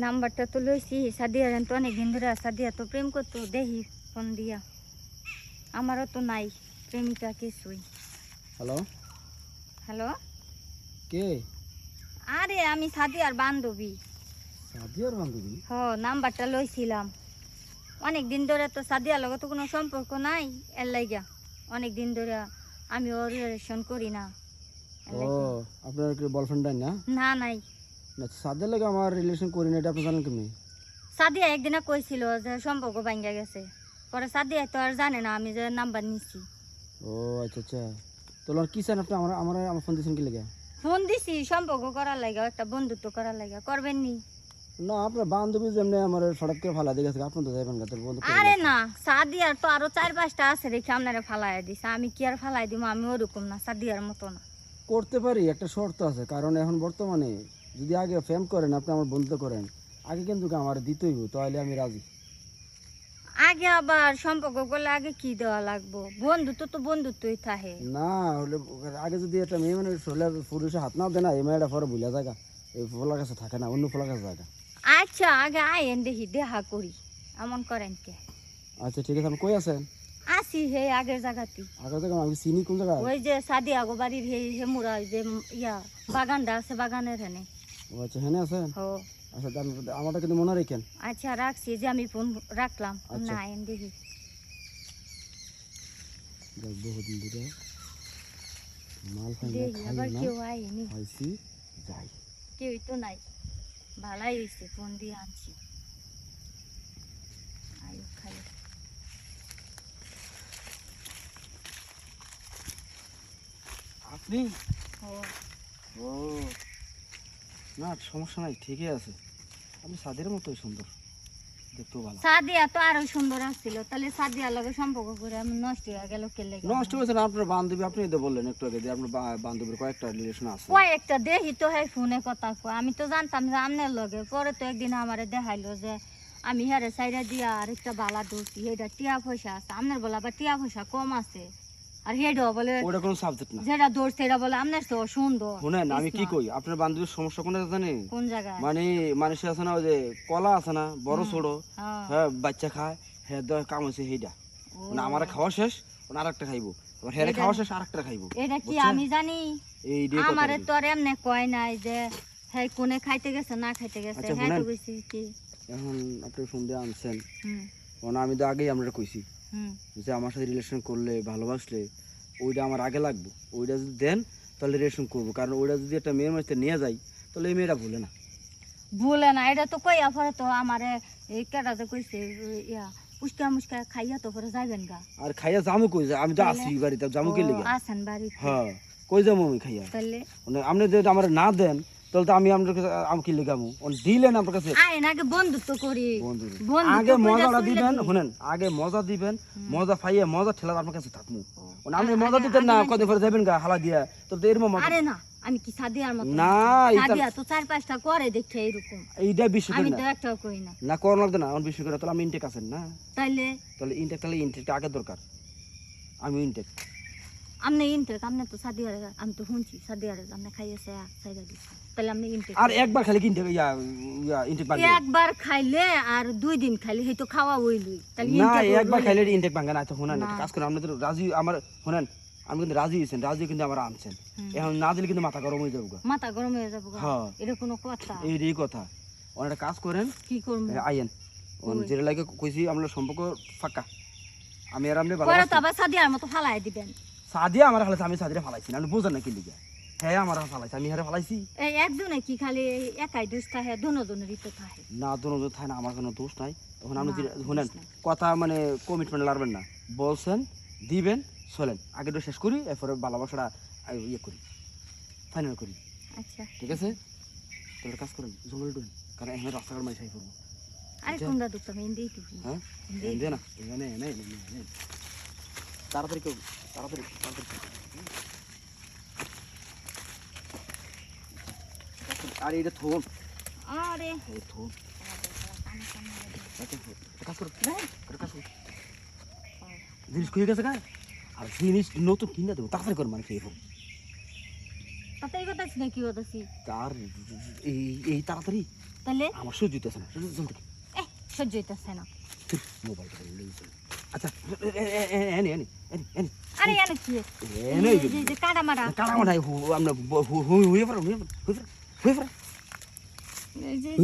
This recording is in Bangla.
নাম্বারটা তো লইছি সাদিয়ার তো অনেকদিন ধরে সাদিয়া তো প্রেম করতো দেখি ফোন দিয়া আমারও তো নাই প্রেমিকা কিছুই। হ্যালো হ্যালো কে? আরে আমি সাদিয়ার বান্ধবী। সাদিয়ার বান্ধবী? হ নাম্বারটা লইছিলাম অনেকদিন ধরে তো সাদিয়ার লগে তো কোনো সম্পর্ক নাই এর লাইগা অনেকদিন ধরে আমি ওর রিলেশন করি না। ও আপনার কি বয়ফ্রেন্ড না? না নাই। না সাদিয়ার লাগে আমার রিলেশন করি না, এটা আপনি জানেন কেমনি? সাদিয়া একদিনে কইছিল যে সম্পর্ক ভাঙ্গা গেছে, পরে সাদিয়া তো আর জানে না আমি যে নাম্বার নিছি। ও আচ্ছা আচ্ছা, তো কি চান আপনি? আমার ফোন দিয়েছেন কি লেগে? ফোন দিছি সম্পর্ক করার লাগা, একটা বন্ধুত্ব করার লাগা, করবেন নি? না আপনার বান্ধবী যেমনি আমার সড়ক করে ফালা দিয়ে গেছে, আপনি তো যাবেন না, তোর বন্ধু। আরে না, সাদিয়ার তো আরো 4-5টা আছে রেখে আপনারা ফালাই দিছে, আমি কি আর ফালাই দিব? আমি ওরকম না, সাদিয়ার মতো না। করতে পারি, একটা শর্ত আছে, কারণ এখন বর্তমানে যদি আগে ফেম করেন, আপনি আমার বন্ধু করেন, আগে কিন্তু আমার দিতেই হইব, তাহলে আমি রাজি। আগে আবার সম্পর্ক করলে আগে কি দেওয়া লাগবো? বন্ধুত্ব তো বন্ধুত্বই থাকে না হলে আগে যদি একটা মেয়ে মানে পুরুষে হাত না দেয় না, এই মেয়েটা পরে ভুলে জায়গা এই ফোলার কাছে থাকে না, অন্য ফোলার কাছে জায়গা। আচ্ছা আগে আইন দেখি দেখা করি, এমন করেন কে? আচ্ছা ঠিক আছে, আপনি কই আছেন? আসি হে আগের জায়গাতে। আগের জায়গা আমি চিনি কোন জায়গা? ওই যে সাদিয়া গো বাড়ির হে হেমুরা যে ইয়া বাগানটা আছে, বাগানের হেনে। ও আচ্ছা, হেনে আছেন? হো আচ্ছা আমারটা কিন্তু মনে রেখেন। আচ্ছা রাখছি, যে আমি ফোন রাখলাম। আচ্ছা। না আইন দেখি বহুদিন ধরে মাল খাই না, দেখি খাই আবার না, কেউ আইনি। খাইছি যাই। কেউই তো নাই, ভালাই হয়েছে ফোন দিয়ে আনছি। আয়ু খাই আপনি? ও ও না সমস্যা নাই, ঠিকই আছে, আপনি সাদের মতোই সুন্দর, দেখতেও ভালো। সাদিয়া তো আরো সুন্দর আসছিল, তাহলে সাদিয়ার লগে সম্পর্ক করে আমি নষ্ট হয়ে গেল কে লেগে? নষ্ট হয়েছে না আপনার বান্ধবী, আপনি তো বললেন একটু আগে যে আপনার বান্ধবীর কয়েকটা রিলেশন আছে। কয়েকটা দেখি তো হ্যাঁ ফোনে কথা কয়, আমি তো জানতাম যে আমনের লগে। পরে তো একদিন আমারে দেখাইলো যে আমি হারে সাইডা দিয়া আর একটা বালা ধরছি, এটা টিয়া পয়সা আছে, আমনের বলে আবার টিয়া পয়সা কম আছে, আর হেডও বলে ওটা কোনো সাবজেক্ট না, যেটা ধরছে এটা বলে আমনের তো সুন্দর। শুনেন আমি কি কই, আপনার বান্ধবীর সমস্যা কোনটা জানেন? কোন জায়গায়? মানে মানুষ আছে না, ওই যে কলা আছে না বড় ছোট, হ্যাঁ। হ্যাঁ বাচ্চা খায়, হ্যাঁ কাম হয়েছে সেইটা, মানে আমার খাওয়া শেষ আর একটা খাইবো, আবার হ্যাঁ খাওয়া শেষ আর একটা খাইবো। এটা কি আমি জানি? এই আমারে তো আর এমনি কয় নাই যে হ্যাঁ কোনে খাইতে গেছে না খাইতে গেছে। আচ্ছা, হ্যাঁ তো শুনেন। কইছি কি এখন আপনি ফোন দিয়ে আনছেন, হুম মানে আমি তো আগেই আমরা কইছি হুম যে আমার সাথে রিলেশন করলে ভালোবাসলে ওইটা আমার আগে লাগবে, ওইটা যদি দেন তাহলে রিলেশন করবো, কারণ ওইটা যদি একটা মেয়ের মাঝে নিয়ে যাই তাহলে এই মেয়েটা ভুলে না। ভুলে না, এটা তো কইয়া পরে তো আমারে এই কেটা যে কইছে ইয়া উস্কা মুস্কা খাইয়া তো পরে যাইবেন গা। আর খাইয়া জামু কই যায়, আমি তো আসি বাড়িতে জামু কে লেগে? আসেন বাড়িতে? হ্যাঁ কই যাবো আমি খাইয়া? তাহলে মানে আপনি যদি আমার না দেন তাহলে তো আমি আপনার কাছে আমি কি লেগামু, দিলেন আপনার কাছে আইন আগে বন্ধুত্ব করি। বন্ধু বন্ধুত্ব আগে কইরা মজাটা চইলা দিবেন, কি? শুনেন আগে মজা দিবেন, মজা পাইয়ে মজা ঠেলা আপনার কাছে থাকমু। মানে আপনি আগে- মজা দিতেন না, আগে কদিন পরে যাবেন গা হালা দিয়া, তো এরকম মজা আরে না, আমি কি সাদিয়ার মতো? না, সাদিয়া তো 4-5টা করে দেখে এরকম, এইটা বিশ্ব আমি করি তো না, একটাও কই না। না করোনা লাগবে না, আমার বিশ্ব করে তাহলে আমি ইনটেক আছেন না, তাইলে তাহলে ইনটেকটা আগে দরকার, আমি ইনটেক। আমনে ইনটেক, আমনে তো সাদিয়ার, আমি তো শুনছি সাদিয়ার আমনে খাইয়েছে সাইডা দিছে, তাহলে আমনে ইনটেক। আর একবার খালি ইনটেক ইনটেক ভাঙে একবার খাইলে আর 2 দিন খাইলে হয়তো খাওয়া হইলই, তাহলে না, ইনটেক একবার খাইলে ইনটেক ভাঙে না। আচ্ছা শুনেন না। একটা কাজ করেন, আপনি তো রাজি, আমার শুনেন আমি কিন্তু রাজি হয়েছেন, রাজি কিন্তু আমার আনছেন, এখন না দিলে কিন্তু মাথা গরম হয়ে যাবো। মাথা গরম হয়ে যাবো। হ্যাঁ এটা কোনো কথা? এই কথা, অনেকটা কাজ করেন, কি করব? আইয়েন যেটা লাগে কইছি, আমরা সম্পর্ক ফাঁকা, আমি আর আপনি পরে ভালো তো আবার সাদিয়ার মতো ফালাই দিবেন। সাদিয়া আমার হালাইছে, আমি সাদিয়া ফালাইছি না, আপনি বুঝেন না কি লিগে? হ্যাঁ আমার ফালাইছে, আমি হারে ফালাইছি এই একজনে কি খালি একাই দোষ থাকে? দোনোজনেরই তো থাকে না, দোনো থাকে না, আমার কোনো দোষ নাই। তখন আপনি না, শুনেন দোষ নাই। কথা, মানে কমিটমেন্ট লাগবেন না, বলছেন দিবেন, চলেন আগে শেষ করি, এরপরে ভালোবাসাটা ইয়ে করি, ফাইনাল করি। আচ্ছা ঠিক আছে, তাহলে কাজ করেন, জঙ্গল ডুন, কারণ এখানে রাস্তাঘাট মাই সাই করবো। আরে কোনটা দুঃখ আমি এন্ডেই তো হ্যাঁ দে না, এখানে তাড়াতাড়ি করবো, তাড়াতাড়ি আর এটা থোন, আরে এই থোন কাজ করো, কাজ করো, জিনিস খুঁজে গেছে গা, আর জিনিস নতুন কিনে দেবো, তাড়াতাড়ি করো, মানে খেয়ে তা তাড়াতাড়ি করতেছি না কি করতেছি? তার এই এই তাড়াতাড়ি তাহলে আমার সহ্য হইতেছে না জলদি সহ্য হইতেছে না। মোবাইলটা লই চল আচ্ছা এনে এনে এনে এনে আরে এনে কি এনে এই যে কাটা মারা কাড়া মারাই আমরা হয়ে পড়ো হয়ে পড়ো হয়ে পড়ো এই যে- হয়ে পড়ো এই যে-